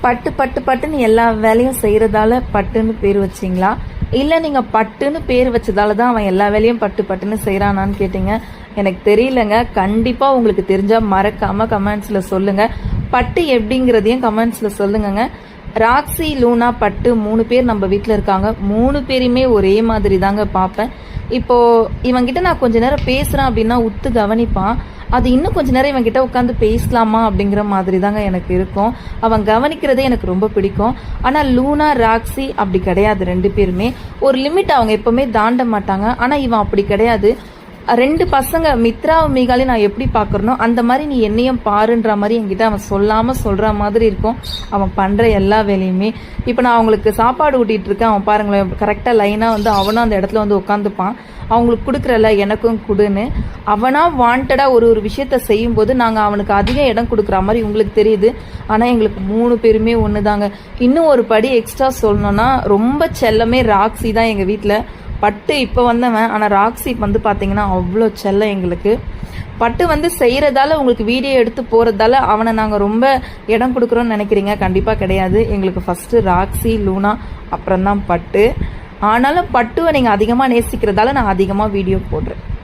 பட்டு பட்டு பட்டுன்னு எல்லா வேலையும் செய்கிறதால பட்டுன்னு பேர் வச்சிங்களா, இல்லை நீங்கள் பட்டுன்னு பேர் வச்சதால தான் அவன் எல்லா வேலையும் பட்டு பட்டுன்னு செய்கிறானான்னு கேட்டிங்க. எனக்கு தெரியலங்க. கண்டிப்பாக உங்களுக்கு தெரிஞ்சால் மறக்காமல் கமெண்ட்ஸில் சொல்லுங்கள். பட்டு எப்படிங்கிறதையும் கமெண்ட்ஸில் சொல்லுங்கங்க. ராக்ஸி, லூனா, பட்டு 3 பேர் நம்ம வீட்டில் இருக்காங்க. 3 பேருமே ஒரே மாதிரி தாங்க பார்ப்பேன். இப்போது இவங்கிட்ட நான் கொஞ்ச நேரம் பேசுகிறேன் அப்படின்னா உத்து கவனிப்பான். அது இன்னும் கொஞ்ச நேரம் இவன் கிட்ட உட்காந்து பேசலாமா அப்படிங்கிற மாதிரி தாங்க எனக்கு இருக்கும். அவன் கவனிக்கிறதே எனக்கு ரொம்ப பிடிக்கும். ஆனால் லூனா, ராக்ஸி அப்படி கிடையாது. 2 பேருமே ஒரு லிமிட் அவங்க எப்பவுமே தாண்ட மாட்டாங்க. ஆனால் இவன் அப்படி கிடையாது. 2 பசங்க மித்ராவும் மீகாலையும் நான் எப்படி பார்க்குறனோ அந்த மாதிரி நீ என்னையும் பாருன்ற மாதிரி என்கிட்ட அவன் சொல்லாமல் சொல்கிற மாதிரி இருக்கும் அவன் பண்ணுற எல்லா வேலையுமே. இப்போ நான் அவங்களுக்கு சாப்பாடு ஊட்டிகிட்டு இருக்கேன். அவன் பாருங்களேன், கரெக்டாக லைனாக வந்து அவனும் அந்த இடத்துல வந்து உட்காந்துப்பான். அவங்களுக்கு கொடுக்குறல எனக்கும் கொடுன்னு அவனாக வாண்டடாக ஒரு விஷயத்த செய்யும்போது நாங்கள் அவனுக்கு அதிக இடம் கொடுக்குற மாதிரி உங்களுக்கு தெரியுது. ஆனால் எங்களுக்கு 3 பேருமே ஒன்று தாங்க. இன்னும் ஒரு படி எக்ஸ்ட்ரா சொல்லணும்னா ரொம்ப செல்லமே ராக்ஸி தான் எங்கள் வீட்டில். பட்டு இப்போ வந்தவன், ஆனால் ராக்ஸி வந்து பார்த்தீங்கன்னா அவ்வளோ செல்லம் எங்களுக்கு. பட்டு வந்து செய்கிறதால உங்களுக்கு வீடியோ எடுத்து போகிறதால அவனை நாங்கள் ரொம்ப இடம் கொடுக்குறோன்னு நினைக்கிறீங்க. கண்டிப்பாக கிடையாது. எங்களுக்கு ஃபஸ்ட்டு ராக்ஸி, லூனா, அப்புறம்தான் பட்டு. ஆனாலும் பட்டுவை நீங்கள் அதிகமாக நேசிக்கிறதால நான் அதிகமாக வீடியோ போடுறேன்.